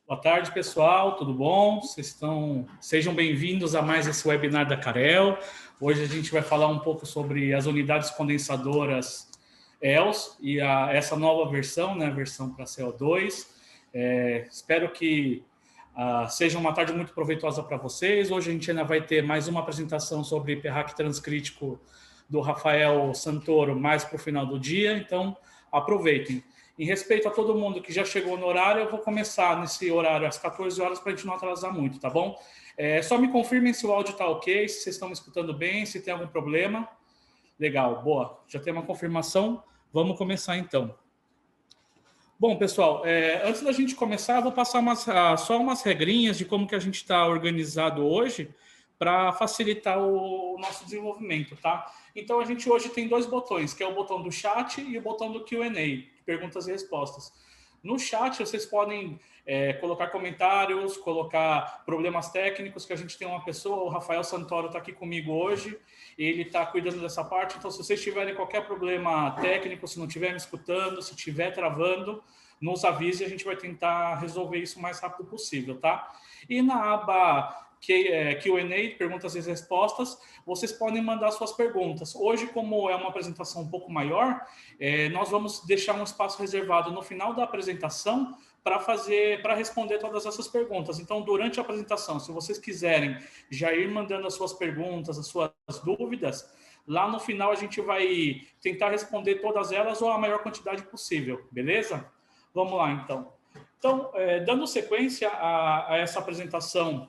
Boa tarde, pessoal, tudo bom? Sejam bem-vindos a mais esse webinar da Carel. Hoje a gente vai falar um pouco sobre as unidades condensadoras ELS e essa nova versão, né, a versão para CO2. Espero que seja uma tarde muito proveitosa para vocês. Hoje a gente ainda vai ter mais uma apresentação sobre PRAC transcrítico do Rafael Santoro mais para o final do dia, então aproveitem. Em respeito a todo mundo que já chegou no horário, eu vou começar nesse horário às 14 horas para a gente não atrasar muito, tá bom? Só me confirmem se o áudio está ok, se vocês estão me escutando bem, se tem algum problema. Legal, boa. Já tem uma confirmação. Vamos começar então. Bom, pessoal, antes da gente começar, eu vou passar só umas regrinhas de como que a gente está organizado hoje para facilitar o nosso desenvolvimento, tá? Então, a gente hoje tem dois botões, que é o botão do chat e o botão do Q&A, perguntas e respostas. No chat, vocês podem colocar comentários, colocar problemas técnicos, que a gente tem uma pessoa, o Rafael Santoro está aqui comigo hoje, ele está cuidando dessa parte, então se vocês tiverem qualquer problema técnico, se não estiver me escutando, se estiver travando, nos avise e a gente vai tentar resolver isso o mais rápido possível, tá? E na aba Q&A, perguntas e respostas, vocês podem mandar suas perguntas. Hoje, como é uma apresentação um pouco maior, nós vamos deixar um espaço reservado no final da apresentação para responder todas essas perguntas. Então, durante a apresentação, se vocês quiserem já ir mandando as suas perguntas, as suas dúvidas, lá no final a gente vai tentar responder todas elas ou a maior quantidade possível, beleza? Vamos lá, então. Então, dando sequência a essa apresentação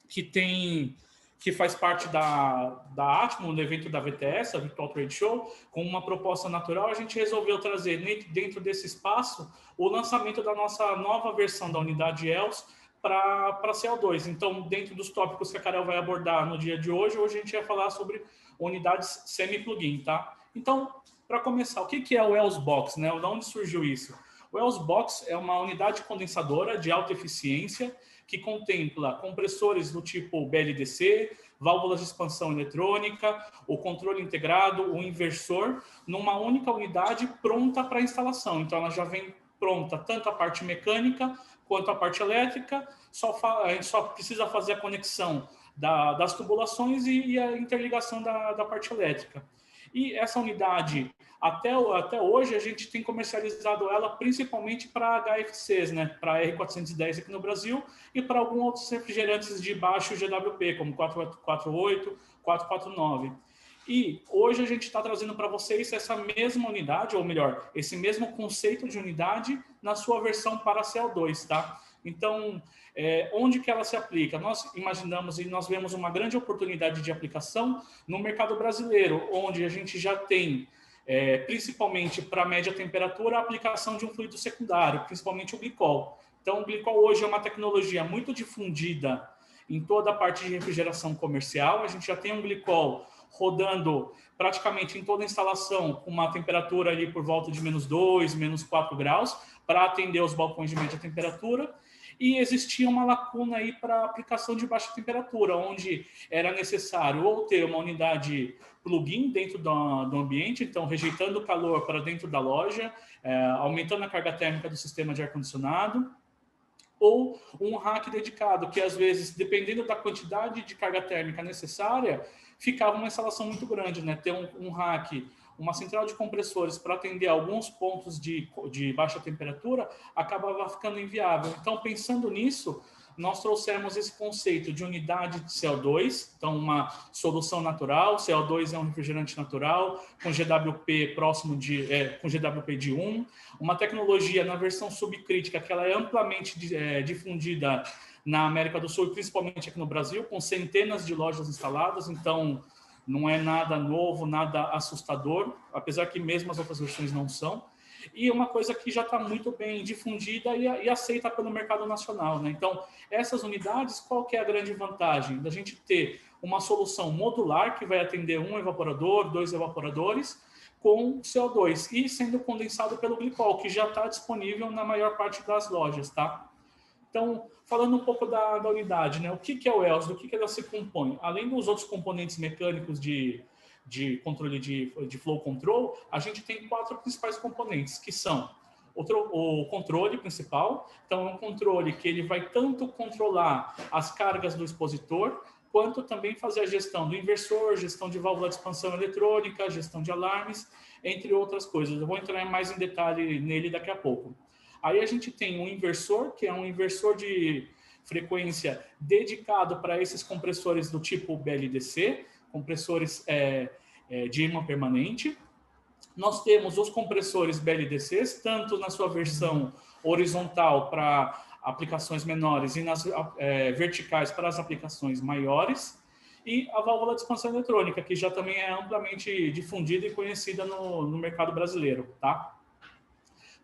que faz parte da Atmo, no evento da VTS, a Virtual Trade Show, com uma proposta natural, a gente resolveu trazer dentro desse espaço o lançamento da nossa nova versão da unidade ELS para CO2. Então, dentro dos tópicos que a Carel vai abordar no dia de hoje, a gente vai falar sobre unidades semi-plugin, tá? Então, para começar, o que é o ELS Box, né? De onde surgiu isso? O ELS Box é uma unidade condensadora de alta eficiência que contempla compressores do tipo BLDC, válvulas de expansão eletrônica, o controle integrado, o inversor, numa única unidade pronta para instalação. Então, ela já vem pronta tanto a parte mecânica quanto a parte elétrica, a gente só precisa fazer a conexão das tubulações e a interligação da parte elétrica. E essa unidade, até hoje, a gente tem comercializado ela principalmente para HFCs, né? Para R410 aqui no Brasil e para alguns outros refrigerantes de baixo GWP, como 448, 449. E hoje a gente está trazendo para vocês essa mesma unidade, ou melhor, esse mesmo conceito de unidade na sua versão para CO2, tá? Então, onde que ela se aplica? Nós imaginamos e nós vemos uma grande oportunidade de aplicação no mercado brasileiro, onde a gente já tem, principalmente para média temperatura, a aplicação de um fluido secundário, principalmente o glicol. Então, o glicol hoje é uma tecnologia muito difundida em toda a parte de refrigeração comercial. A gente já tem um glicol rodando praticamente em toda a instalação com uma temperatura ali por volta de -2, -4 graus, para atender os balcões de média temperatura. E existia uma lacuna aí para aplicação de baixa temperatura, onde era necessário ou ter uma unidade plug-in dentro do ambiente, então rejeitando o calor para dentro da loja, aumentando a carga térmica do sistema de ar-condicionado, ou um rack dedicado, que às vezes, dependendo da quantidade de carga térmica necessária, ficava uma instalação muito grande, né? Ter um rack, uma central de compressores para atender alguns pontos de baixa temperatura, acabava ficando inviável. Então, pensando nisso, nós trouxemos esse conceito de unidade de CO2, então uma solução natural. CO2 é um refrigerante natural, com GWP próximo com GWP de 1, uma tecnologia na versão subcrítica que ela é amplamente difundida na América do Sul, principalmente aqui no Brasil, com centenas de lojas instaladas, então não é nada novo, nada assustador, apesar que mesmo as outras versões não são. E uma coisa que já está muito bem difundida e aceita pelo mercado nacional, né? Então, essas unidades, qual que é a grande vantagem? Da gente ter uma solução modular que vai atender um evaporador, 2 evaporadores, com CO2 e sendo condensado pelo glicol, que já está disponível na maior parte das lojas, tá? Então, falando um pouco da unidade, né? O que é o ELS? Do que ela se compõe? Além dos outros componentes mecânicos de controle de flow control, a gente tem 4 principais componentes, que são o controle principal. Então, é um controle que ele vai tanto controlar as cargas do expositor, quanto também fazer a gestão do inversor, gestão de válvula de expansão eletrônica, gestão de alarmes, entre outras coisas. Eu vou entrar mais em detalhe nele daqui a pouco. Aí a gente tem um inversor, que é um inversor de frequência dedicado para esses compressores do tipo BLDC, compressores de ímã permanente. Nós temos os compressores BLDCs, tanto na sua versão horizontal para aplicações menores e nas verticais para as aplicações maiores, e a válvula de expansão eletrônica, que já também é amplamente difundida e conhecida no mercado brasileiro, tá?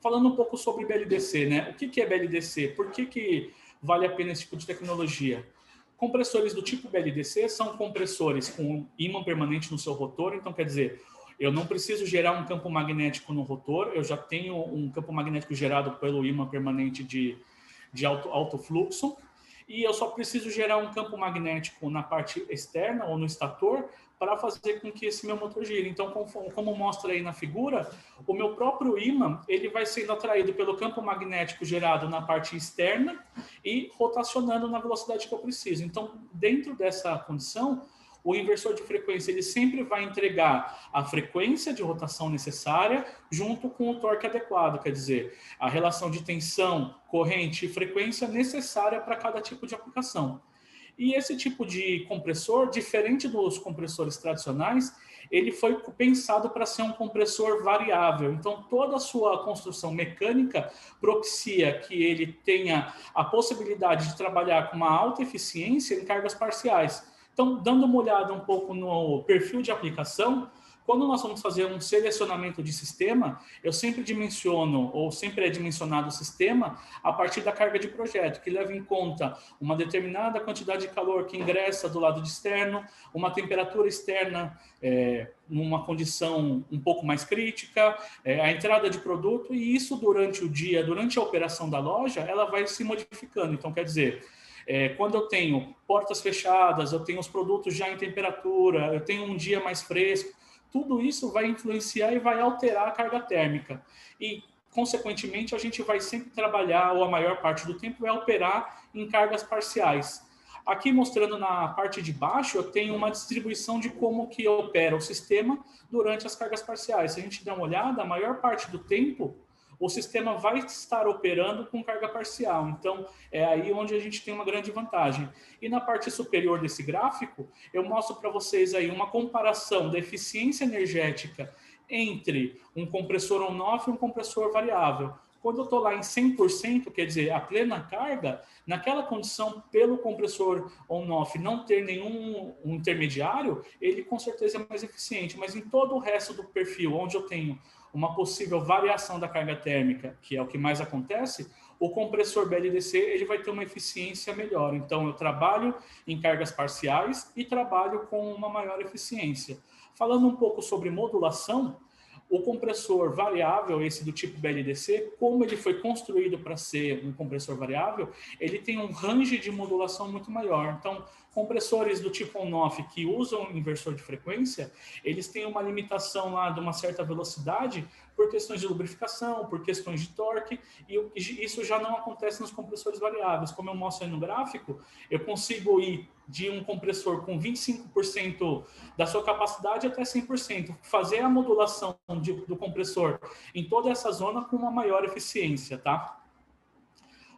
Falando um pouco sobre BLDC, né? O que é BLDC? Por que vale a pena esse tipo de tecnologia? Compressores do tipo BLDC são compressores com ímã permanente no seu rotor, então quer dizer, eu não preciso gerar um campo magnético no rotor, eu já tenho um campo magnético gerado pelo ímã permanente de alto fluxo, e eu só preciso gerar um campo magnético na parte externa ou no estator para fazer com que esse meu motor gire. Então, como mostra aí na figura, o meu próprio ímã ele vai sendo atraído pelo campo magnético gerado na parte externa e rotacionando na velocidade que eu preciso. Então, dentro dessa condição, o inversor de frequência ele sempre vai entregar a frequência de rotação necessária junto com o torque adequado, quer dizer, a relação de tensão, corrente e frequência necessária para cada tipo de aplicação. E esse tipo de compressor, diferente dos compressores tradicionais, ele foi pensado para ser um compressor variável. Então, toda a sua construção mecânica propicia que ele tenha a possibilidade de trabalhar com uma alta eficiência em cargas parciais. Então, dando uma olhada um pouco no perfil de aplicação, quando nós vamos fazer um selecionamento de sistema, eu sempre dimensiono, ou sempre é dimensionado o sistema a partir da carga de projeto, que leva em conta uma determinada quantidade de calor que ingressa do lado externo, uma temperatura externa numa condição um pouco mais crítica, a entrada de produto, e isso durante o dia, durante a operação da loja, ela vai se modificando. Então, quer dizer, quando eu tenho portas fechadas, eu tenho os produtos já em temperatura, eu tenho um dia mais fresco, tudo isso vai influenciar e vai alterar a carga térmica. E, consequentemente, a gente vai sempre trabalhar, ou a maior parte do tempo, vai operar em cargas parciais. Aqui, mostrando na parte de baixo, eu tenho uma distribuição de como que opera o sistema durante as cargas parciais. Se a gente der uma olhada, a maior parte do tempo, o sistema vai estar operando com carga parcial. Então, é aí onde a gente tem uma grande vantagem. E na parte superior desse gráfico, eu mostro para vocês aí uma comparação da eficiência energética entre um compressor on-off e um compressor variável. Quando eu estou lá em 100%, quer dizer, a plena carga, naquela condição, pelo compressor on-off não ter nenhum intermediário, ele com certeza é mais eficiente. Mas em todo o resto do perfil, onde eu tenho uma possível variação da carga térmica, que é o que mais acontece, o compressor BLDC ele vai ter uma eficiência melhor. Então, eu trabalho em cargas parciais e trabalho com uma maior eficiência. Falando um pouco sobre modulação, o compressor variável, esse do tipo BLDC, como ele foi construído para ser um compressor variável, ele tem um range de modulação muito maior. Então, compressores do tipo on-off que usam inversor de frequência, eles têm uma limitação lá de uma certa velocidade por questões de lubrificação, por questões de torque, e isso já não acontece nos compressores variáveis. Como eu mostro aí no gráfico, eu consigo ir de um compressor com 25% da sua capacidade até 100%, fazer a modulação do compressor em toda essa zona com uma maior eficiência, tá?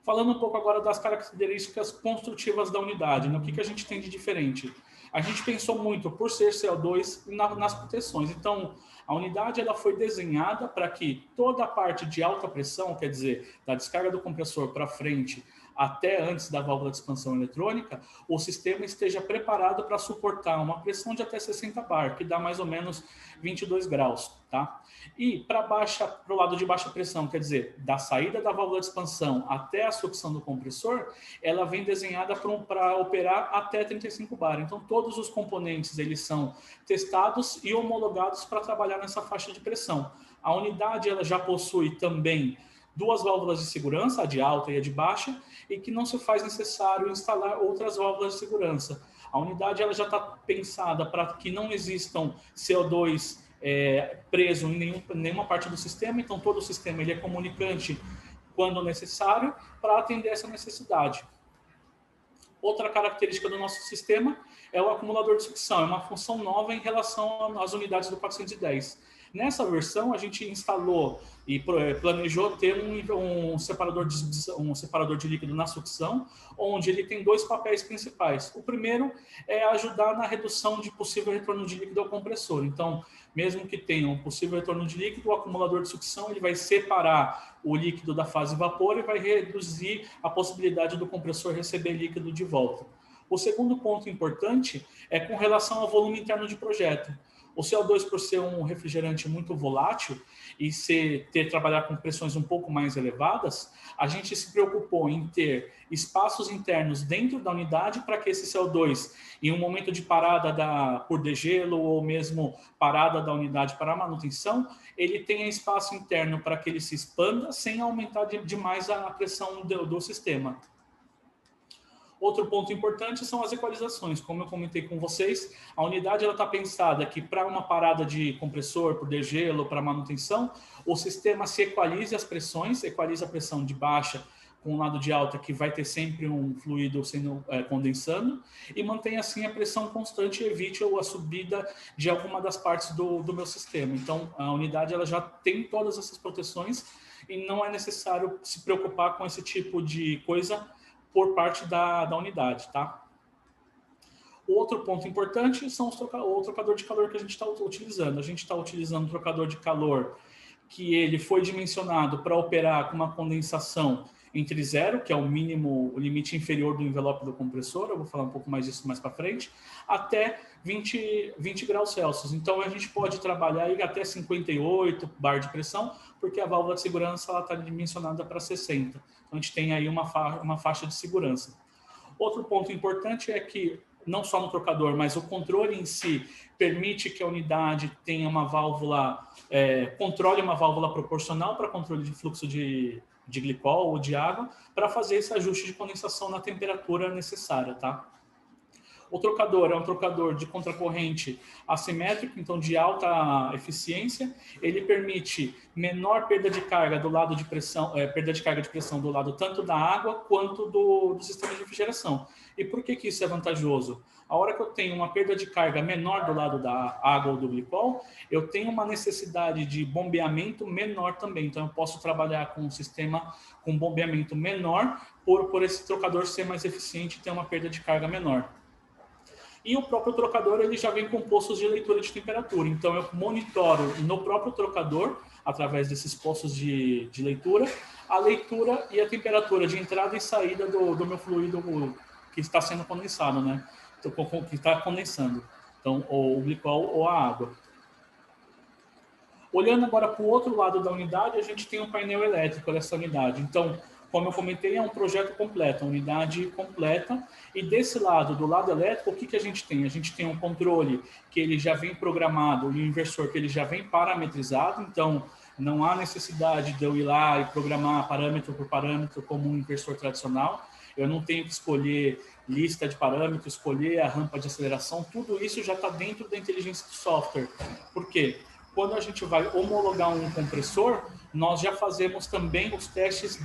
Falando um pouco agora das características construtivas da unidade, né? O que a gente tem de diferente? A gente pensou muito, por ser CO2, nas proteções. Então, a unidade ela foi desenhada para que toda a parte de alta pressão, quer dizer, da descarga do compressor para frente até antes da válvula de expansão eletrônica, o sistema esteja preparado para suportar uma pressão de até 60 bar, que dá mais ou menos 22 graus, tá? E para o lado de baixa pressão, quer dizer, da saída da válvula de expansão até a sucção do compressor, ela vem desenhada para operar até 35 bar. Então, todos os componentes eles são testados e homologados para trabalhar nessa faixa de pressão. A unidade ela já possui também duas válvulas de segurança, a de alta e a de baixa, e que não se faz necessário instalar outras válvulas de segurança. A unidade ela já está pensada para que não existam CO2 preso em nenhuma parte do sistema, então todo o sistema ele é comunicante quando necessário para atender essa necessidade. Outra característica do nosso sistema é o acumulador de sucção, é uma função nova em relação às unidades do 410. Nessa versão, a gente instalou e planejou ter um separador de líquido na sucção, onde ele tem dois papéis principais. O primeiro é ajudar na redução de possível retorno de líquido ao compressor. Então, mesmo que tenha um possível retorno de líquido, o acumulador de sucção ele vai separar o líquido da fase vapor e vai reduzir a possibilidade do compressor receber líquido de volta. O segundo ponto importante é com relação ao volume interno de projeto. O CO2, por ser um refrigerante muito volátil e trabalhar com pressões um pouco mais elevadas, a gente se preocupou em ter espaços internos dentro da unidade para que esse CO2, em um momento de parada por degelo ou mesmo parada da unidade para manutenção, ele tenha espaço interno para que ele se expanda sem aumentar demais a pressão do sistema. Outro ponto importante são as equalizações. Como eu comentei com vocês, a unidade está pensada que para uma parada de compressor, por degelo, para manutenção, o sistema se equalize as pressões, equaliza a pressão de baixa com o lado de alta, que vai ter sempre um fluido sendo condensando, e mantenha assim a pressão constante e evite a subida de alguma das partes do meu sistema. Então, a unidade ela já tem todas essas proteções e não é necessário se preocupar com esse tipo de coisa por parte da unidade, tá? O outro ponto importante são o trocador de calor que a gente está utilizando. A gente está utilizando um trocador de calor que ele foi dimensionado para operar com uma condensação entre 0, que é o mínimo, o limite inferior do envelope do compressor, eu vou falar um pouco mais disso mais para frente, até 20 graus Celsius. Então, a gente pode trabalhar aí até 58 bar de pressão, porque a válvula de segurança está dimensionada para 60. Então, a gente tem aí uma faixa de segurança. Outro ponto importante é que, não só no trocador, mas o controle em si permite que a unidade tenha uma válvula, controle uma válvula proporcional para controle de fluxo de glicol ou de água, para fazer esse ajuste de condensação na temperatura necessária, tá? O trocador é um trocador de contracorrente assimétrico, então de alta eficiência. Ele permite menor perda de carga do lado de pressão, perda de carga de pressão do lado tanto da água quanto do sistema de refrigeração. E por que isso é vantajoso? A hora que eu tenho uma perda de carga menor do lado da água ou do glicol, eu tenho uma necessidade de bombeamento menor também. Então, eu posso trabalhar com um sistema com bombeamento menor por esse trocador ser mais eficiente e ter uma perda de carga menor. E o próprio trocador ele já vem com postos de leitura de temperatura. Então, eu monitoro no próprio trocador, através desses postos de leitura, a leitura e a temperatura de entrada e saída do meu fluido que está sendo condensado, né? Que está condensando. Então, ou o glicol ou a água. Olhando agora para o outro lado da unidade, a gente tem um painel elétrico dessa unidade. Então, como eu comentei, é um projeto completo, uma unidade completa. E desse lado, do lado elétrico, o que a gente tem? A gente tem um controle que ele já vem programado e um inversor que ele já vem parametrizado. Então, não há necessidade de eu ir lá e programar parâmetro por parâmetro como um inversor tradicional. Eu não tenho que escolher lista de parâmetros, escolher a rampa de aceleração. Tudo isso já está dentro da inteligência do software. Por quê? Quando a gente vai homologar um compressor, nós já fazemos também os testes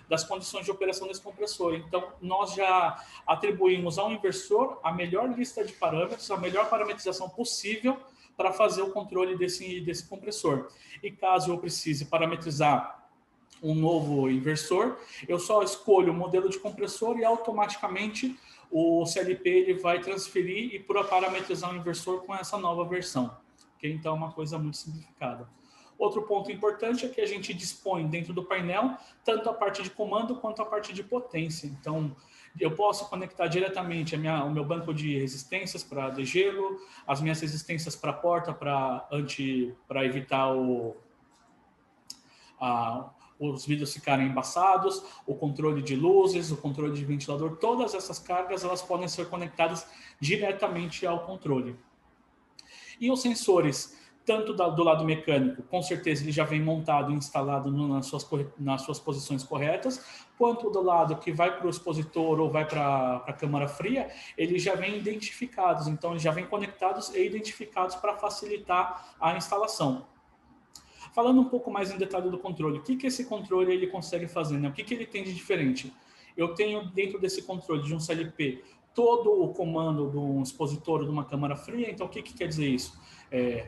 das condições de operação desse compressor. Então, nós já atribuímos ao inversor a melhor lista de parâmetros, a melhor parametrização possível para fazer o controle desse compressor. E caso eu precise parametrizar um novo inversor, eu só escolho o modelo de compressor e automaticamente o CLP ele vai transferir e parametrizar o inversor com essa nova versão. Okay? Então, é uma coisa muito simplificada. Outro ponto importante é que a gente dispõe dentro do painel tanto a parte de comando quanto a parte de potência. Então, eu posso conectar diretamente o meu banco de resistências para degelo, as minhas resistências para porta para evitar os vidros ficarem embaçados, o controle de luzes, o controle de ventilador, todas essas cargas elas podem ser conectadas diretamente ao controle. E os sensores tanto do lado mecânico, com certeza ele já vem montado e instalado nas suas posições corretas, quanto do lado que vai para o expositor ou vai para a câmara fria, eles já vêm identificados, então eles já vêm conectados e identificados para facilitar a instalação. Falando um pouco mais em detalhe do controle, o que esse controle ele consegue fazer, né? O que ele tem de diferente? Eu tenho dentro desse controle de um CLP todo o comando de um expositor de uma câmara fria, então o que quer dizer isso?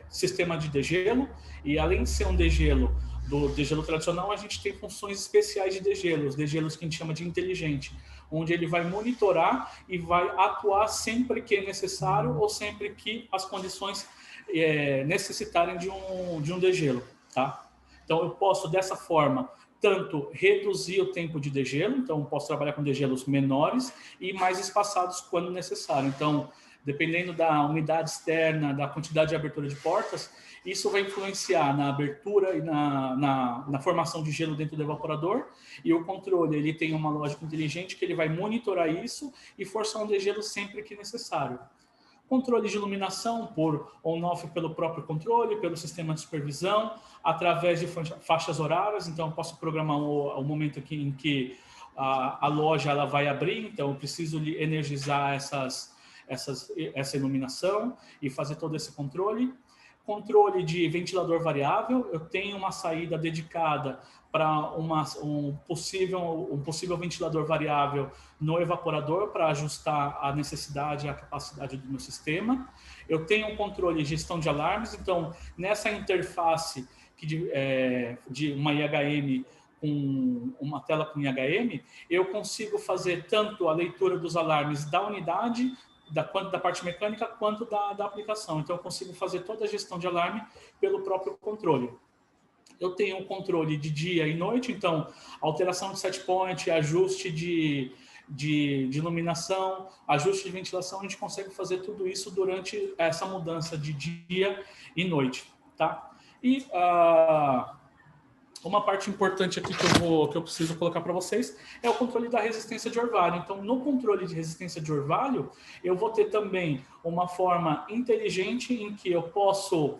Sistema de degelo, e além de ser um degelo do degelo tradicional, a gente tem funções especiais de degelo, os degelos que a gente chama de inteligente, onde ele vai monitorar e vai atuar sempre que é necessário ou sempre que as condições necessitarem de um degelo, tá? Então eu posso dessa forma tanto reduzir o tempo de degelo, então posso trabalhar com degelos menores e mais espaçados quando necessário. Então, dependendo da umidade externa, da quantidade de abertura de portas, isso vai influenciar na abertura e na formação de gelo dentro do evaporador, e o controle ele tem uma lógica inteligente que ele vai monitorar isso e forçar um degelo sempre que necessário. Controle de iluminação por on-off pelo próprio controle, pelo sistema de supervisão, através de faixas horárias. Então, eu posso programar o momento em que a loja ela vai abrir, então eu preciso energizar essa iluminação e fazer todo esse controle. Controle de ventilador variável, eu tenho uma saída dedicada para um possível ventilador variável no evaporador para ajustar a necessidade e a capacidade do meu sistema. Eu tenho um controle de gestão de alarmes, então nessa interface de uma IHM com uma tela com IHM, eu consigo fazer tanto a leitura dos alarmes da unidade, quanto da parte mecânica, quanto da aplicação. Então, eu consigo fazer toda a gestão de alarme pelo próprio controle. Eu tenho um controle de dia e noite, então, alteração de set point, ajuste de iluminação, ajuste de ventilação, a gente consegue fazer tudo isso durante essa mudança de dia e noite, tá? E uma parte importante aqui que eu preciso colocar para vocês é o controle da resistência de orvalho. Então, no controle de resistência de orvalho, eu vou ter também uma forma inteligente em que eu posso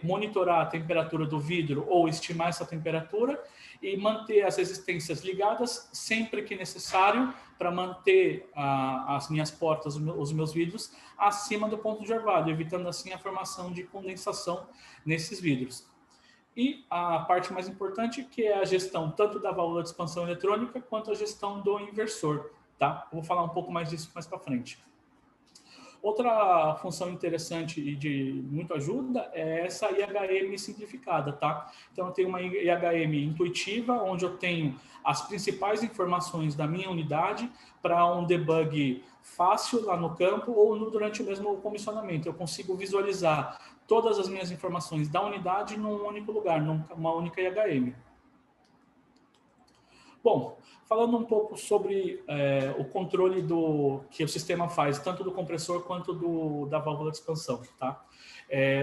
monitorar a temperatura do vidro ou estimar essa temperatura e manter as resistências ligadas sempre que necessário para manter as minhas portas, os meus vidros, acima do ponto de orvalho, evitando assim a formação de condensação nesses vidros. E a parte mais importante, que é a gestão tanto da válvula de expansão eletrônica quanto a gestão do inversor, tá? Eu vou falar um pouco mais disso mais para frente. Outra função interessante e de muita ajuda é essa IHM simplificada, tá? Então, eu tenho uma IHM intuitiva, onde eu tenho as principais informações da minha unidade para um debug fácil lá no campo ou durante o mesmo comissionamento. Eu consigo visualizar todas as minhas informações da unidade num único lugar, numa única IHM. Bom, falando um pouco sobre o controle que o sistema faz, tanto do compressor quanto da válvula de expansão, tá?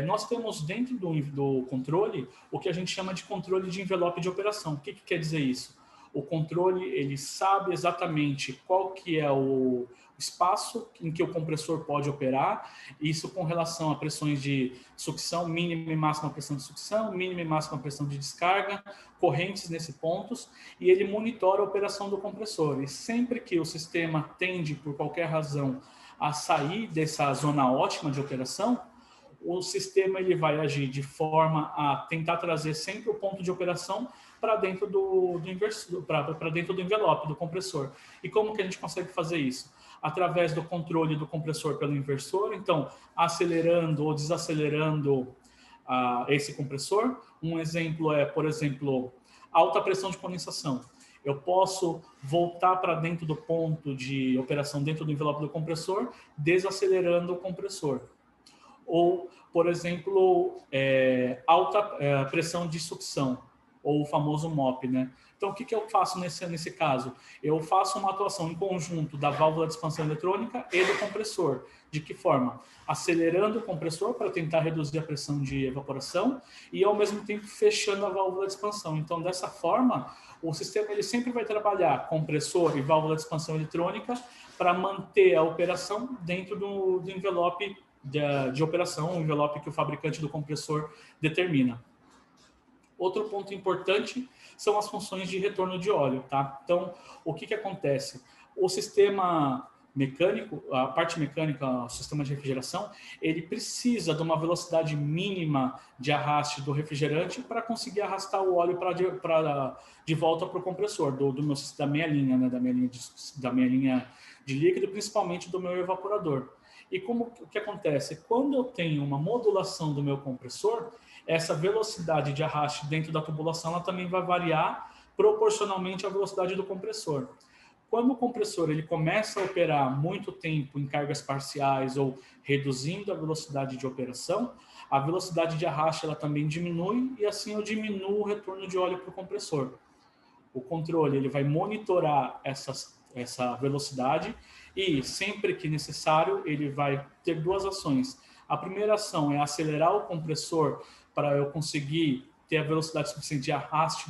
Nós temos dentro do controle o que a gente chama de controle de envelope de operação. O que quer dizer isso? O controle, ele sabe exatamente qual que é o espaço em que o compressor pode operar, isso com relação a pressões de sucção, mínima e máxima pressão de sucção, mínima e máxima pressão de descarga, correntes nesses pontos, e ele monitora a operação do compressor. E sempre que o sistema tende, por qualquer razão, a sair dessa zona ótima de operação, o sistema ele vai agir de forma a tentar trazer sempre o ponto de operação para dentro para dentro do envelope do compressor. E como que a gente consegue fazer isso? Através do controle do compressor pelo inversor, então acelerando ou desacelerando esse compressor. Um exemplo é, por exemplo, alta pressão de condensação. Eu posso voltar para dentro do ponto de operação dentro do envelope do compressor, desacelerando o compressor. Ou, por exemplo, alta pressão de sucção, ou o famoso MOP, né? Então, o que eu faço nesse caso? Eu faço uma atuação em conjunto da válvula de expansão eletrônica e do compressor. De que forma? Acelerando o compressor para tentar reduzir a pressão de evaporação e, ao mesmo tempo, fechando a válvula de expansão. Então, dessa forma, o sistema ele sempre vai trabalhar compressor e válvula de expansão eletrônica para manter a operação dentro do envelope de operação, o envelope que o fabricante do compressor determina. Outro ponto importante são as funções de retorno de óleo, tá? Então, o que acontece? O sistema mecânico, a parte mecânica, o sistema de refrigeração, ele precisa de uma velocidade mínima de arraste do refrigerante para conseguir arrastar o óleo de volta para o compressor da minha linha, né? da minha linha de líquido, principalmente do meu evaporador. E o que acontece? Quando eu tenho uma modulação do meu compressor, essa velocidade de arraste dentro da tubulação ela também vai variar proporcionalmente à velocidade do compressor. Quando o compressor ele começa a operar muito tempo em cargas parciais ou reduzindo a velocidade de operação, a velocidade de arraste ela também diminui e assim eu diminuo o retorno de óleo para o compressor. O controle ele vai monitorar essa velocidade e sempre que necessário ele vai ter duas ações. A primeira ação é acelerar o compressor para eu conseguir ter a velocidade suficiente de arraste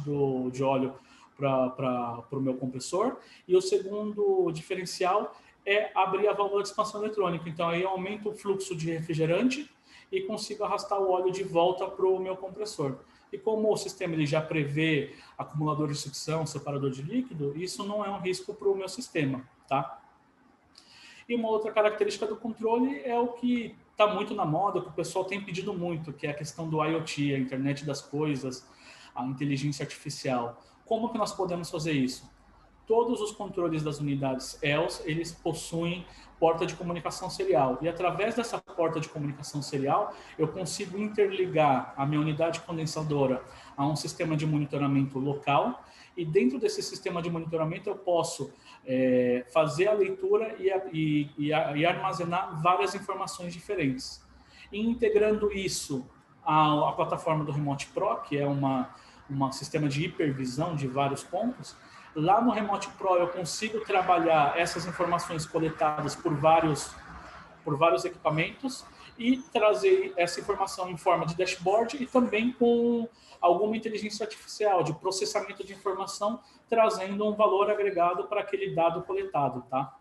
de óleo para o meu compressor. E o segundo diferencial é abrir a válvula de expansão eletrônica. Então, aí eu aumento o fluxo de refrigerante e consigo arrastar o óleo de volta para o meu compressor. E como o sistema ele já prevê acumulador de sucção, separador de líquido, isso não é um risco para o meu sistema, tá? E uma outra característica do controle é o que está muito na moda, que o pessoal tem pedido muito, que é a questão do IoT, a internet das coisas, a inteligência artificial. Como que nós podemos fazer isso? Todos os controles das unidades ELS, eles possuem porta de comunicação serial. E através dessa porta de comunicação serial, eu consigo interligar a minha unidade condensadora a um sistema de monitoramento local. E dentro desse sistema de monitoramento, eu posso fazer a leitura e armazenar várias informações diferentes. E integrando isso à plataforma do Remote Pro, que é um sistema de hipervisão de vários pontos, lá no Remote Pro eu consigo trabalhar essas informações coletadas por vários equipamentos e trazer essa informação em forma de dashboard e também com alguma inteligência artificial de processamento de informação, trazendo um valor agregado para aquele dado coletado, tá?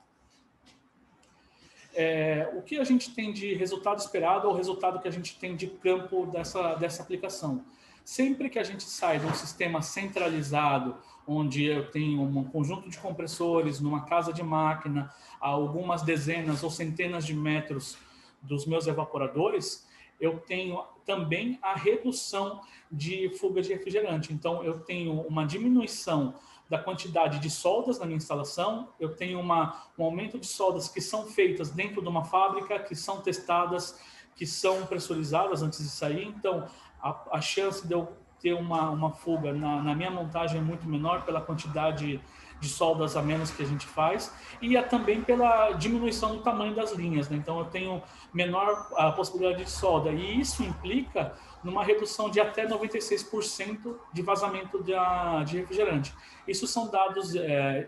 O que a gente tem de resultado esperado ou o resultado que a gente tem de campo dessa aplicação? Sempre que a gente sai de um sistema centralizado, onde eu tenho um conjunto de compressores numa casa de máquina, a algumas dezenas ou centenas de metros dos meus evaporadores, eu tenho também a redução de fuga de refrigerante. Então, eu tenho uma diminuição da quantidade de soldas na minha instalação, eu tenho um aumento de soldas que são feitas dentro de uma fábrica, que são testadas, que são pressurizadas antes de sair. Então, a chance de eu ter uma fuga na minha montagem é muito menor pela quantidade de soldas a menos que a gente faz e também pela diminuição do tamanho das linhas, né? Então eu tenho menor a possibilidade de solda e isso implica numa redução de até 96% de vazamento de refrigerante. Isso são dados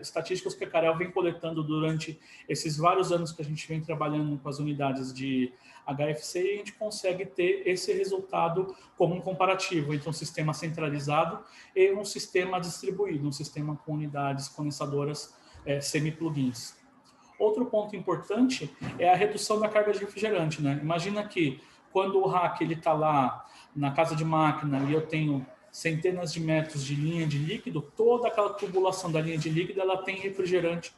estatísticos que a Carel vem coletando durante esses vários anos que a gente vem trabalhando com as unidades de HFC e a gente consegue ter esse resultado como um comparativo entre um sistema centralizado e um sistema distribuído, um sistema com unidades condensadoras semi-plugins. Outro ponto importante é a redução da carga de refrigerante, né? Imagina que quando o rack está lá na casa de máquina e eu tenho centenas de metros de linha de líquido, toda aquela tubulação da linha de líquido ela tem refrigerante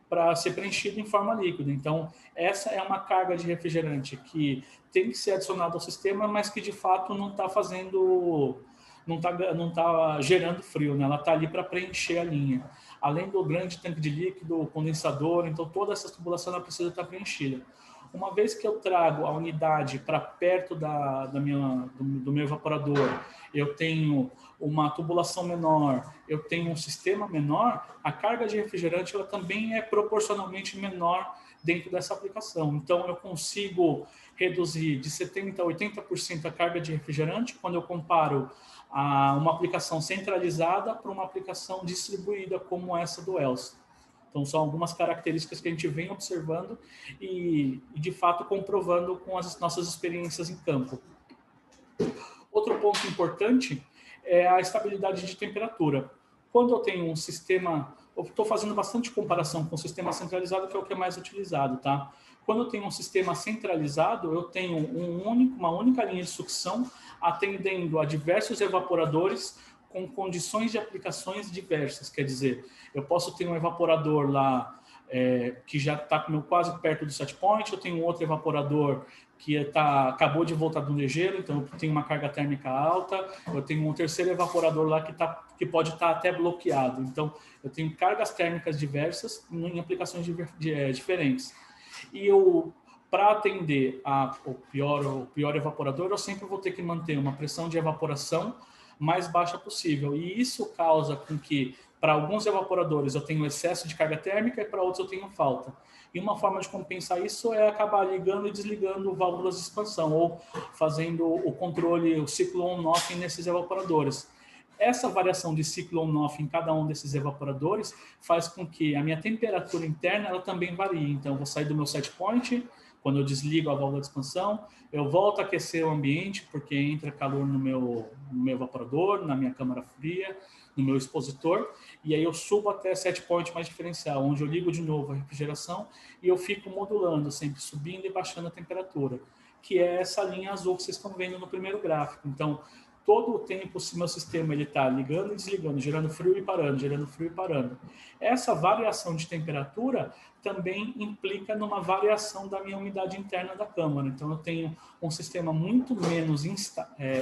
para ser preenchido em forma líquida. Então, essa é uma carga de refrigerante que tem que ser adicionada ao sistema, mas que de fato não está gerando frio, né? Ela está ali para preencher a linha. Além do grande tanque de líquido, o condensador, então toda essa tubulação ela precisa estar preenchida. Uma vez que eu trago a unidade para perto do meu evaporador, eu tenho uma tubulação menor, eu tenho um sistema menor, a carga de refrigerante ela também é proporcionalmente menor dentro dessa aplicação. Então, eu consigo reduzir de 70% a 80% a carga de refrigerante quando eu comparo uma aplicação centralizada para uma aplicação distribuída como essa do ELS. Então, são algumas características que a gente vem observando e de fato, comprovando com as nossas experiências em campo. Outro ponto importante é a estabilidade de temperatura. Quando eu tenho um sistema, eu estou fazendo bastante comparação com o sistema centralizado, que é o que é mais utilizado, tá? Quando eu tenho um sistema centralizado, eu tenho uma única linha de sucção atendendo a diversos evaporadores com condições de aplicações diversas. Quer dizer, eu posso ter um evaporador lá que já está quase perto do set point, eu tenho um outro evaporador que acabou de voltar do negeiro, então eu tenho uma carga térmica alta, eu tenho um terceiro evaporador lá que pode estar até bloqueado. Então, eu tenho cargas térmicas diversas em aplicações diferentes. E para atender o pior evaporador, eu sempre vou ter que manter uma pressão de evaporação mais baixa possível. E isso causa com que, para alguns evaporadores, eu tenho excesso de carga térmica e para outros eu tenho falta. E uma forma de compensar isso é acabar ligando e desligando válvulas de expansão ou fazendo o controle, o ciclo on-off nesses evaporadores. Essa variação de ciclo on-off em cada um desses evaporadores faz com que a minha temperatura interna ela também varie. Então, eu vou sair do meu set point, quando eu desligo a válvula de expansão, eu volto a aquecer o ambiente, porque entra calor no meu evaporador, na minha câmara fria, no meu expositor, e aí eu subo até set point mais diferencial, onde eu ligo de novo a refrigeração e eu fico modulando, sempre subindo e baixando a temperatura, que é essa linha azul que vocês estão vendo no primeiro gráfico. Então, todo o tempo o meu sistema está ligando e desligando, gerando frio e parando, gerando frio e parando. Essa variação de temperatura também implica numa variação da minha umidade interna da câmara. Então, eu tenho um sistema muito menos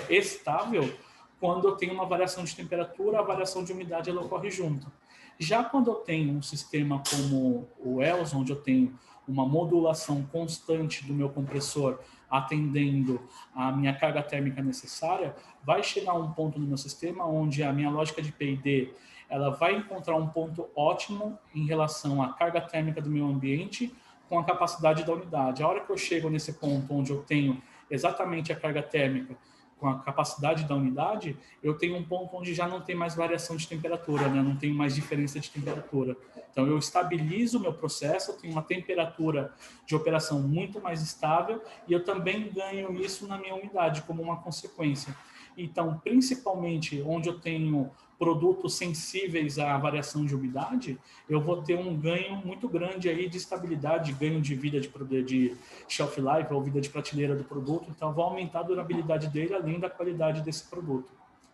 estável quando eu tenho uma variação de temperatura, a variação de umidade ela ocorre junto. Já quando eu tenho um sistema como o ELS, onde eu tenho uma modulação constante do meu compressor atendendo a minha carga térmica necessária, vai chegar um ponto no meu sistema onde a minha lógica de P&D ela vai encontrar um ponto ótimo em relação à carga térmica do meu ambiente com a capacidade da unidade. A hora que eu chego nesse ponto onde eu tenho exatamente a carga térmica com a capacidade da unidade, eu tenho um ponto onde já não tem mais variação de temperatura, né? Não tenho mais diferença de temperatura. Então, eu estabilizo o meu processo, eu tenho uma temperatura de operação muito mais estável e eu também ganho isso na minha umidade como uma consequência. Então, principalmente onde eu tenho produtos sensíveis à variação de umidade, eu vou ter um ganho muito grande aí de estabilidade, ganho de vida de shelf life ou vida de prateleira do produto. Então, eu vou aumentar a durabilidade dele além da qualidade desse produto,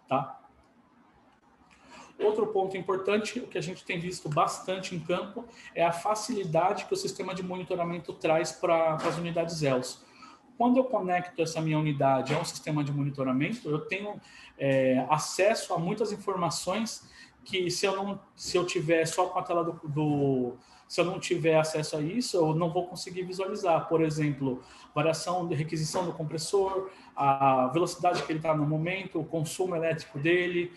tá? Outro ponto importante, o que a gente tem visto bastante em campo, é a facilidade que o sistema de monitoramento traz para as unidades ELS. Quando eu conecto essa minha unidade a um sistema de monitoramento, eu tenho acesso a muitas informações que se eu tiver só com a tela se eu não tiver acesso a isso, eu não vou conseguir visualizar. Por exemplo, variação de requisição do compressor, a velocidade que ele está no momento, o consumo elétrico dele,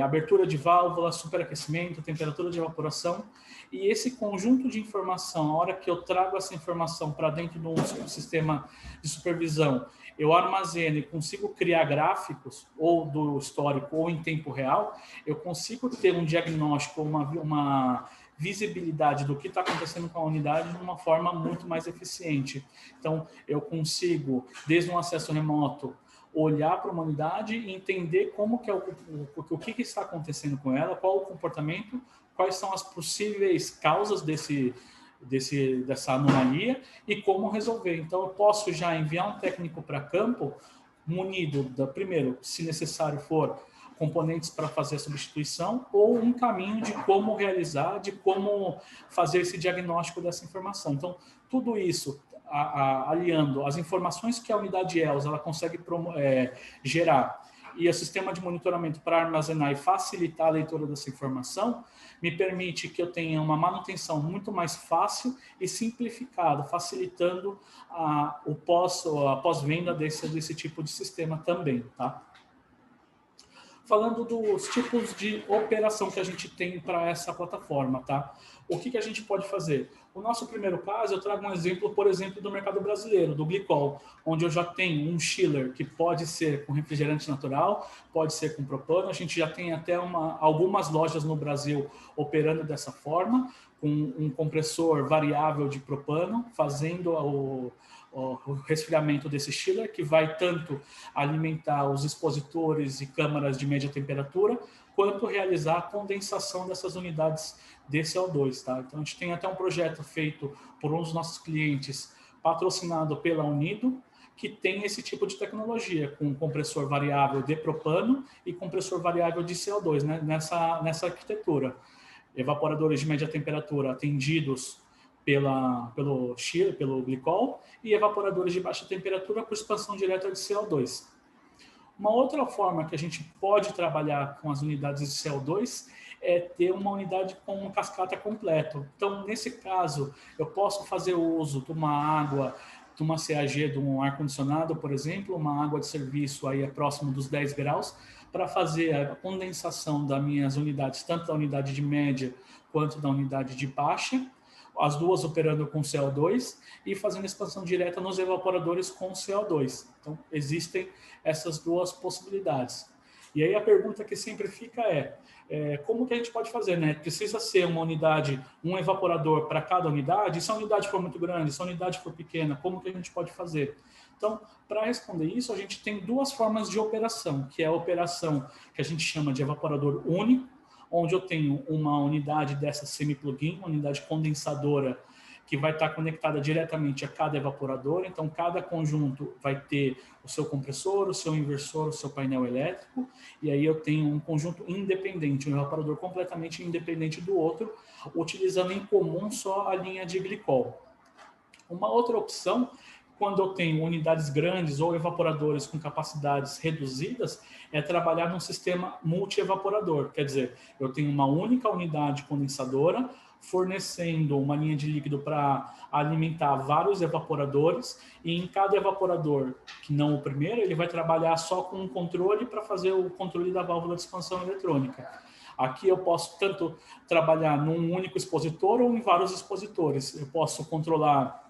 abertura de válvula, superaquecimento, temperatura de evaporação. E esse conjunto de informação, a hora que eu trago essa informação para dentro de um sistema de supervisão, eu armazeno e consigo criar gráficos, ou do histórico, ou em tempo real, eu consigo ter um diagnóstico, uma visibilidade do que está acontecendo com a unidade de uma forma muito mais eficiente. Então, eu consigo, desde um acesso remoto, olhar para uma unidade e entender como que o que está acontecendo com ela, qual o comportamento, quais são as possíveis causas dessa anomalia e como resolver. Então, eu posso já enviar um técnico para campo munido, primeiro, se necessário for, componentes para fazer a substituição ou um caminho de como realizar, de como fazer esse diagnóstico dessa informação. Então, tudo isso, aliando as informações que a unidade ELS ela consegue gerar e o sistema de monitoramento para armazenar e facilitar a leitura dessa informação, me permite que eu tenha uma manutenção muito mais fácil e simplificada, facilitando a pós-venda desse tipo de sistema também, tá? Falando dos tipos de operação que a gente tem para essa plataforma, tá? O que a gente pode fazer? O nosso primeiro caso, eu trago um exemplo, por exemplo, do mercado brasileiro, do glicol, onde eu já tenho um chiller que pode ser com refrigerante natural, pode ser com propano. A gente já tem até algumas lojas no Brasil operando dessa forma, com um compressor variável de propano, fazendo o resfriamento desse chiller, que vai tanto alimentar os expositores e câmaras de média temperatura, quanto realizar a condensação dessas unidades de CO2. Tá? Então, a gente tem até um projeto feito por um dos nossos clientes, patrocinado pela Unido, que tem esse tipo de tecnologia, com compressor variável de propano e compressor variável de CO2, né, nessa arquitetura. Evaporadores de média temperatura atendidos pelo chiller, pelo glicol, e evaporadores de baixa temperatura com expansão direta de CO2. Uma outra forma que a gente pode trabalhar com as unidades de CO2 é ter uma unidade com um cascata completo. Então, nesse caso, eu posso fazer uso de uma água, de uma CAG, de um ar-condicionado, por exemplo, uma água de serviço aí próximo dos 10 graus, para fazer a condensação das minhas unidades, tanto da unidade de média quanto da unidade de baixa, as duas operando com CO2 e fazendo expansão direta nos evaporadores com CO2. Então, existem essas duas possibilidades. E aí a pergunta que sempre fica como que a gente pode fazer, né? Precisa ser uma unidade, um evaporador para cada unidade? Se a unidade for muito grande, se a unidade for pequena, como que a gente pode fazer? Então, para responder isso, a gente tem duas formas de operação, que é a operação que a gente chama de evaporador único, onde eu tenho uma unidade dessa semi-plugin, uma unidade condensadora, que vai estar conectada diretamente a cada evaporador. Então, cada conjunto vai ter o seu compressor, o seu inversor, o seu painel elétrico, e aí eu tenho um conjunto independente, um evaporador completamente independente do outro, utilizando em comum só a linha de glicol. Uma outra opção, quando eu tenho unidades grandes ou evaporadores com capacidades reduzidas, é trabalhar num sistema multi-evaporador. Quer dizer, eu tenho uma única unidade condensadora, fornecendo uma linha de líquido para alimentar vários evaporadores, e em cada evaporador, que não o primeiro, ele vai trabalhar só com um controle para fazer o controle da válvula de expansão eletrônica. Aqui eu posso tanto trabalhar num único expositor ou em vários expositores. Eu posso controlar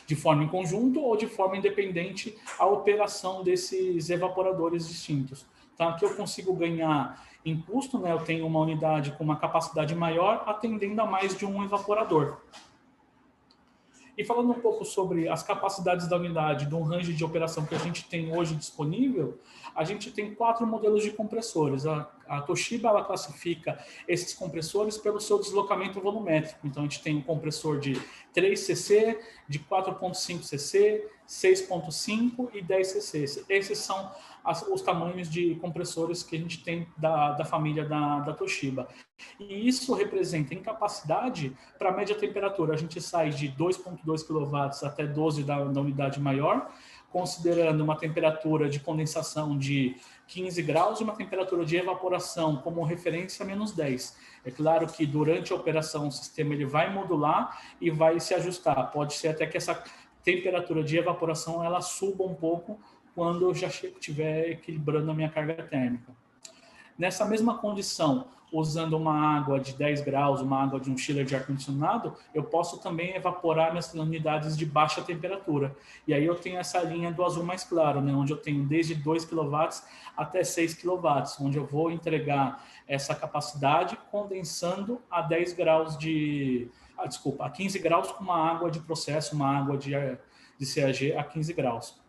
de forma em conjunto ou de forma independente a operação desses evaporadores distintos. Então, aqui eu consigo ganhar em custo, né? Eu tenho uma unidade com uma capacidade maior atendendo a mais de um evaporador. E falando um pouco sobre as capacidades da unidade, do range de operação que a gente tem hoje disponível, a gente tem 4 modelos de compressores. A Toshiba ela classifica esses compressores pelo seu deslocamento volumétrico. Então, a gente tem um compressor de 3 cc, de 4,5 cc, 6,5 e 10 cc. Esses são os tamanhos de compressores que a gente tem da família da Toshiba. E isso representa, em capacidade, para a média temperatura, a gente sai de 2,2 kW até 12 da unidade maior, considerando uma temperatura de condensação de 15 graus e uma temperatura de evaporação como referência menos 10. É claro que durante a operação o sistema ele vai modular e vai se ajustar. Pode ser até que essa temperatura de evaporação ela suba um pouco quando eu já estiver equilibrando a minha carga térmica. Nessa mesma condição, usando uma água de 10 graus, uma água de um chiller de ar-condicionado, eu posso também evaporar minhas unidades de baixa temperatura. E aí eu tenho essa linha do azul mais claro, né, onde eu tenho desde 2 kW até 6 kW, onde eu vou entregar essa capacidade condensando a 10 graus a 15 graus com uma água de processo, uma água de CAG a 15 graus.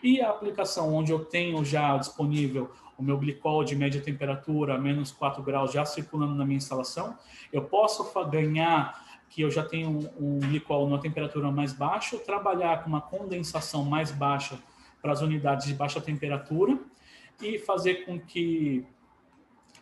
E a aplicação onde eu tenho já disponível o meu glicol de média temperatura, menos 4 graus, já circulando na minha instalação, eu posso ganhar que eu já tenho um glicol numa temperatura mais baixa, trabalhar com uma condensação mais baixa para as unidades de baixa temperatura e fazer com que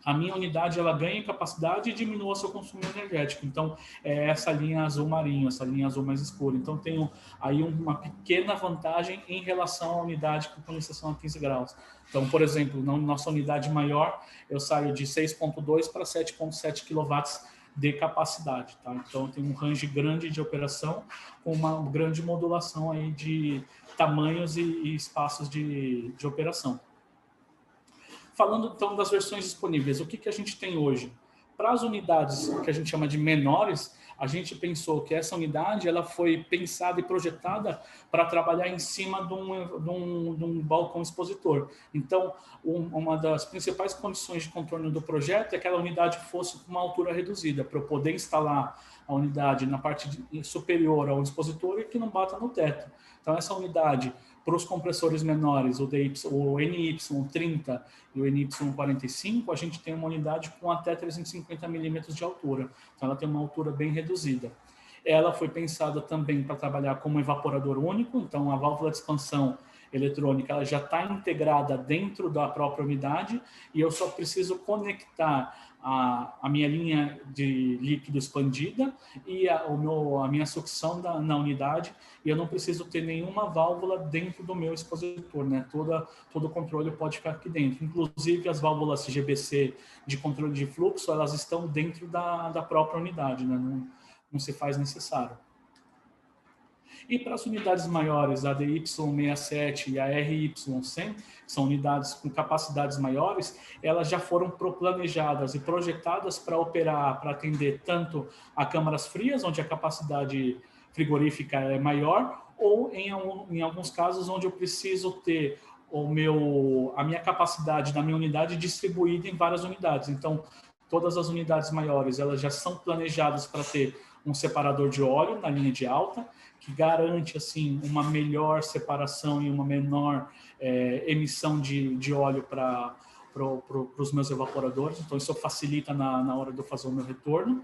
a minha unidade ela ganhe capacidade e diminua seu consumo energético. Então, é essa linha azul marinho, essa linha azul mais escura. Então, tenho aí uma pequena vantagem em relação à unidade com condensação a 15 graus. Então, por exemplo, na nossa unidade maior, eu saio de 6,2 para 7,7 kW de capacidade. Tá? Então, tem um range grande de operação com uma grande modulação aí de tamanhos e espaços de operação. Falando então das versões disponíveis, o que a gente tem hoje? Para as unidades que a gente chama de menores, a gente pensou que essa unidade ela foi pensada e projetada para trabalhar em cima de um balcão expositor. Então, uma das principais condições de contorno do projeto é que a unidade fosse com uma altura reduzida, para eu poder instalar a unidade na parte superior ao expositor e que não bata no teto. Então, essa unidade Para os compressores menores, o NY30 e o NY45, a gente tem uma unidade com até 350 milímetros de altura. Então, ela tem uma altura bem reduzida. Ela foi pensada também para trabalhar como evaporador único, então a válvula de expansão eletrônica ela já está integrada dentro da própria unidade e eu só preciso conectar a minha linha de líquido expandida e a minha sucção na unidade, e eu não preciso ter nenhuma válvula dentro do meu expositor, né? Todo o controle pode ficar aqui dentro. Inclusive, as válvulas GBC de controle de fluxo, elas estão dentro da própria unidade, né? Não se faz necessário. E para as unidades maiores, a DY67 e a RY100, que são unidades com capacidades maiores, elas já foram planejadas e projetadas para operar, para atender tanto a câmaras frias, onde a capacidade frigorífica é maior, ou em alguns casos onde eu preciso ter a minha capacidade da minha unidade distribuída em várias unidades. Então, todas as unidades maiores, elas já são planejadas para ter um separador de óleo na linha de alta, que garante assim uma melhor separação e uma menor emissão de óleo para os meus evaporadores. Então, isso facilita na hora de eu fazer o meu retorno.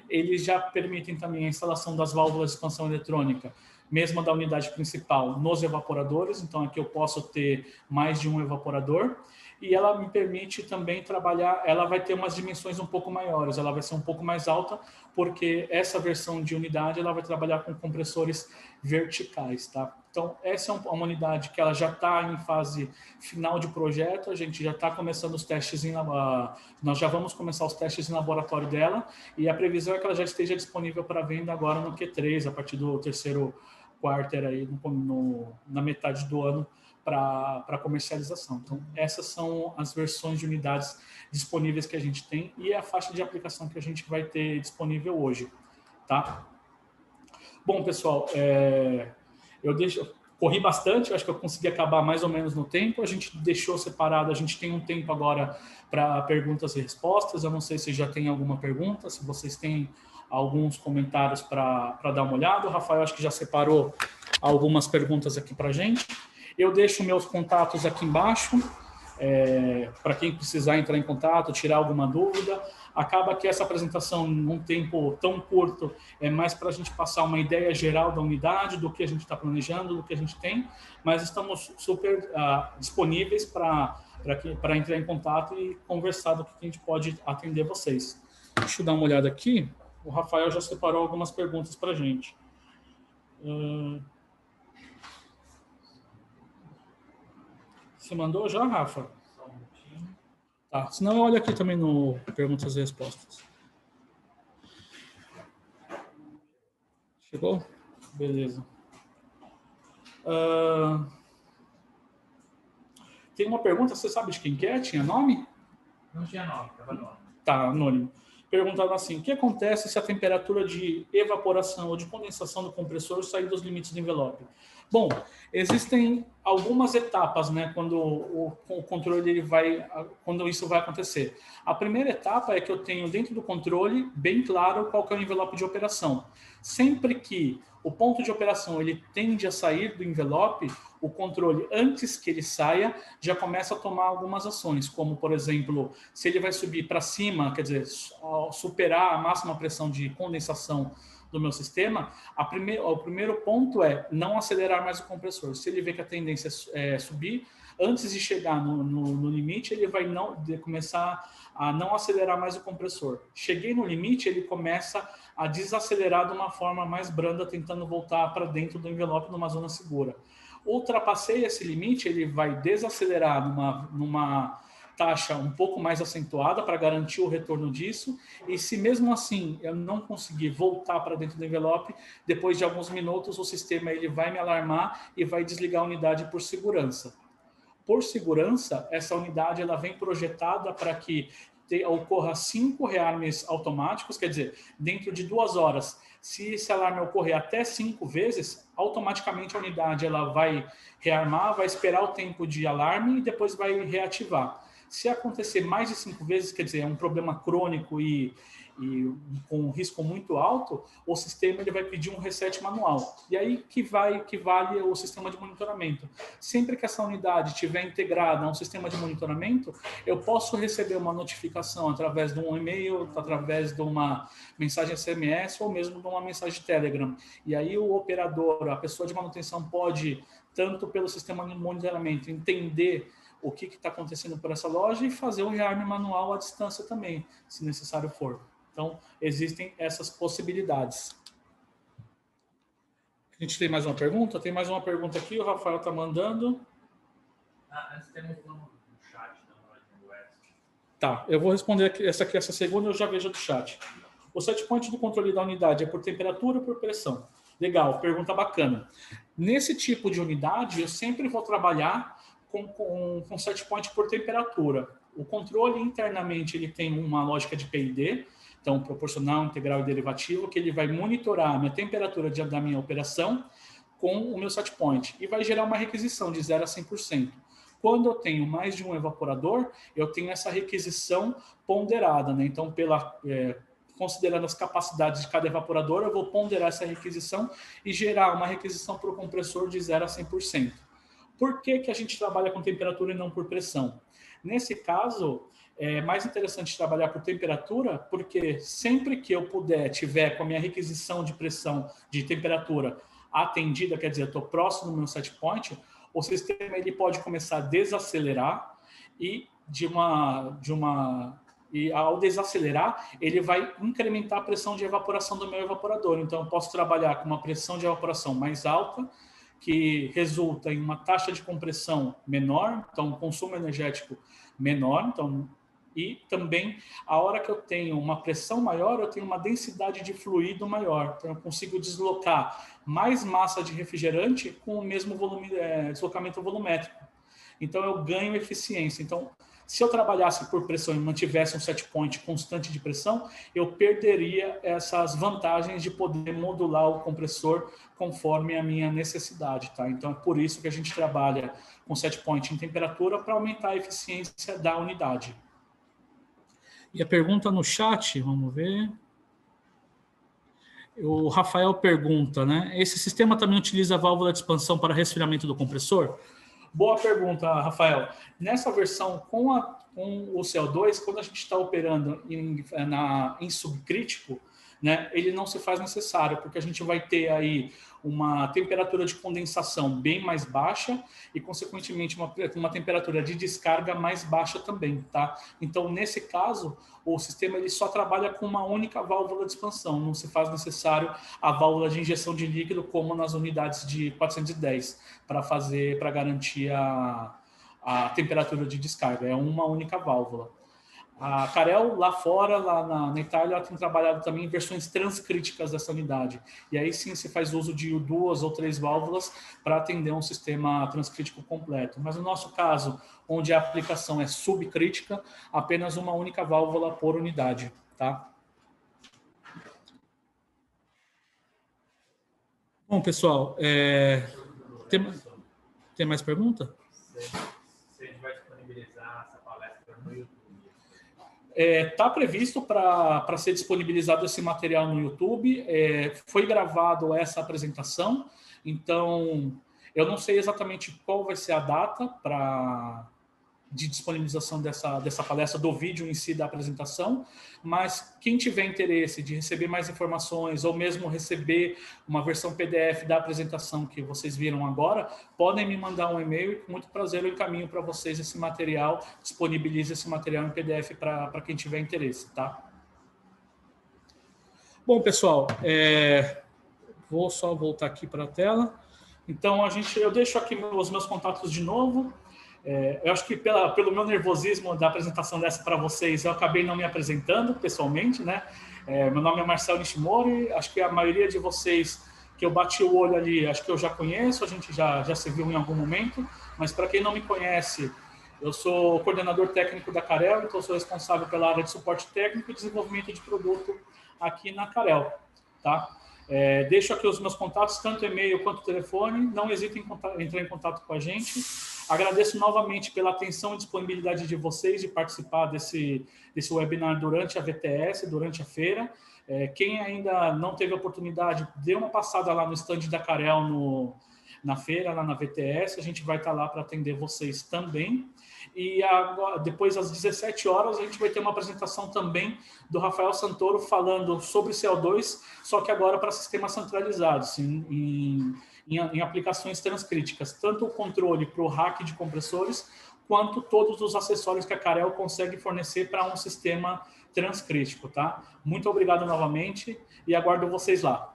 Eles já permitem também a instalação das válvulas de expansão eletrônica, mesmo da unidade principal, nos evaporadores. Então, aqui eu posso ter mais de um evaporador. E ela me permite também trabalhar, ela vai ter umas dimensões um pouco maiores, ela vai ser um pouco mais alta, porque essa versão de unidade ela vai trabalhar com compressores verticais, tá? Então, essa é uma unidade que ela já está em fase final de projeto, a gente já está começando os testes, nós já vamos começar os testes em laboratório dela, e a previsão é que ela já esteja disponível para venda agora no Q3, a partir do terceiro quarter, aí, na metade do ano, para comercialização. Então, essas são as versões de unidades disponíveis que a gente tem e a faixa de aplicação que a gente vai ter disponível hoje, tá? Bom, pessoal, eu corri bastante, eu acho que eu consegui acabar mais ou menos no tempo, a gente deixou separado, a gente tem um tempo agora para perguntas e respostas, eu não sei se já tem alguma pergunta, se vocês têm alguns comentários para dar uma olhada. O Rafael acho que já separou algumas perguntas aqui para a gente. Eu deixo meus contatos aqui embaixo, para quem precisar entrar em contato, tirar alguma dúvida. Acaba que essa apresentação, num tempo tão curto, é mais para a gente passar uma ideia geral da unidade, do que a gente está planejando, do que a gente tem, mas estamos super disponíveis para entrar em contato e conversar do que a gente pode atender vocês. Deixa eu dar uma olhada aqui. O Rafael já separou algumas perguntas para a gente. Você mandou já, Rafa? Tá, senão eu olho aqui também no perguntas e respostas. Chegou? Beleza. Tem uma pergunta, você sabe de quem que é? Tinha nome? Não tinha nome, estava anônimo. Tá, anônimo. Perguntando assim, o que acontece se a temperatura de evaporação ou de condensação do compressor sair dos limites do envelope? Bom, existem algumas etapas, né, quando o controle quando isso vai acontecer. A primeira etapa é que eu tenho dentro do controle bem claro qual que é o envelope de operação. Sempre que o ponto de operação ele tende a sair do envelope, o controle, antes que ele saia, já começa a tomar algumas ações, como, por exemplo, se ele vai subir para cima, quer dizer, superar a máxima pressão de condensação do meu sistema, o primeiro ponto é não acelerar mais o compressor. Se ele vê que a tendência é subir, antes de chegar no limite, ele vai começar a não acelerar mais o compressor. Cheguei no limite, ele começa a desacelerar de uma forma mais branda, tentando voltar para dentro do envelope numa zona segura. Ultrapassei esse limite, ele vai desacelerar numa taxa um pouco mais acentuada para garantir o retorno disso, e se mesmo assim eu não conseguir voltar para dentro do envelope, depois de alguns minutos o sistema ele vai me alarmar e vai desligar a unidade por segurança. Por segurança, essa unidade ela vem projetada para que ocorra 5 rearmes automáticos, quer dizer, dentro de 2 horas, se esse alarme ocorrer até 5 vezes, automaticamente a unidade ela vai rearmar, vai esperar o tempo de alarme e depois vai reativar. Se acontecer mais de 5 vezes, quer dizer, é um problema crônico e com um risco muito alto, o sistema ele vai pedir um reset manual. E aí que vale o sistema de monitoramento. Sempre que essa unidade estiver integrada a um sistema de monitoramento, eu posso receber uma notificação através de um e-mail, através de uma mensagem SMS ou mesmo de uma mensagem Telegram. E aí o operador, a pessoa de manutenção pode, tanto pelo sistema de monitoramento, entender o que está acontecendo por essa loja e fazer um rearme manual à distância também, se necessário for. Então, existem essas possibilidades. A gente tem mais uma pergunta? Tem mais uma pergunta aqui, o Rafael está mandando. Antes temos um no chat do Oeste. Tá, eu vou responder aqui, essa segunda eu já vejo do chat. O set point do controle da unidade é por temperatura ou por pressão? Legal, pergunta bacana. Nesse tipo de unidade, eu sempre vou trabalhar com set point por temperatura. O controle internamente ele tem uma lógica de PID, então proporcional, integral e derivativo, que ele vai monitorar a minha temperatura da minha operação com o meu set point e vai gerar uma requisição de 0 a 100%. Quando eu tenho mais de um evaporador, eu tenho essa requisição ponderada, né? Então, considerando as capacidades de cada evaporador, eu vou ponderar essa requisição e gerar uma requisição para o compressor de 0 a 100%. Por que a gente trabalha com temperatura e não por pressão? Nesse caso, é mais interessante trabalhar por temperatura, porque sempre que eu tiver com a minha requisição de pressão, de temperatura atendida, quer dizer, eu estou próximo do meu set point, o sistema ele pode começar a desacelerar e ao desacelerar, ele vai incrementar a pressão de evaporação do meu evaporador. Então, eu posso trabalhar com uma pressão de evaporação mais alta, que resulta em uma taxa de compressão menor, então um consumo energético menor, e também a hora que eu tenho uma pressão maior, eu tenho uma densidade de fluido maior, então eu consigo deslocar mais massa de refrigerante com o mesmo deslocamento volumétrico. Então eu ganho eficiência. Então, se eu trabalhasse por pressão e mantivesse um set point constante de pressão, eu perderia essas vantagens de poder modular o compressor conforme a minha necessidade, tá? Então, é por isso que a gente trabalha com set point em temperatura para aumentar a eficiência da unidade. E a pergunta no chat, vamos ver. O Rafael pergunta, né? Esse sistema também utiliza a válvula de expansão para resfriamento do compressor? Boa pergunta, Rafael. Nessa versão com o CO2, quando a gente está operando em subcrítico, né, ele não se faz necessário, porque a gente vai ter aí uma temperatura de condensação bem mais baixa e, consequentemente, uma temperatura de descarga mais baixa também, tá? Então, nesse caso, o sistema ele só trabalha com uma única válvula de expansão, não se faz necessário a válvula de injeção de líquido como nas unidades de 410, para garantir a temperatura de descarga. É uma única válvula. A Carel, lá fora, lá na Itália, ela tem trabalhado também em versões transcríticas dessa unidade. E aí sim se faz uso de 2 ou 3 válvulas para atender um sistema transcrítico completo. Mas no nosso caso, onde a aplicação é subcrítica, apenas uma única válvula por unidade, tá? Bom, pessoal, tem mais pergunta? Você vai disponibilizar essa palestra no YouTube? Está previsto para ser disponibilizado esse material no YouTube. Foi gravado essa apresentação, então eu não sei exatamente qual vai ser a data de disponibilização dessa palestra, do vídeo em si da apresentação, mas quem tiver interesse de receber mais informações ou mesmo receber uma versão PDF da apresentação que vocês viram agora, podem me mandar um e-mail e com muito prazer eu encaminho para vocês esse material, disponibilizo esse material em PDF para quem tiver interesse, tá? Bom, pessoal, vou só voltar aqui para a tela. Então, eu deixo aqui os meus contatos de novo. Eu acho que pelo meu nervosismo da apresentação dessa para vocês, eu acabei não me apresentando pessoalmente, né? Meu nome é Marcelo Nishimori, acho que a maioria de vocês que eu bati o olho ali, acho que eu já conheço, a gente já se viu em algum momento, mas para quem não me conhece, eu sou coordenador técnico da Carel, então sou responsável pela área de suporte técnico e desenvolvimento de produto aqui na Carel, tá? Deixo aqui os meus contatos, tanto e-mail quanto telefone, não hesitem em entrar em contato com a gente. Agradeço novamente pela atenção e disponibilidade de vocês de participar desse webinar durante a VTS, durante a feira. Quem ainda não teve a oportunidade, dê uma passada lá no stand da Carel na feira, lá na VTS. A gente vai estar lá para atender vocês também. E agora, depois, às 17 horas, a gente vai ter uma apresentação também do Rafael Santoro falando sobre CO2, só que agora para sistemas centralizados, em aplicações transcríticas, tanto o controle para o rack de compressores, quanto todos os acessórios que a Carel consegue fornecer para um sistema transcrítico, tá? Muito obrigado novamente e aguardo vocês lá.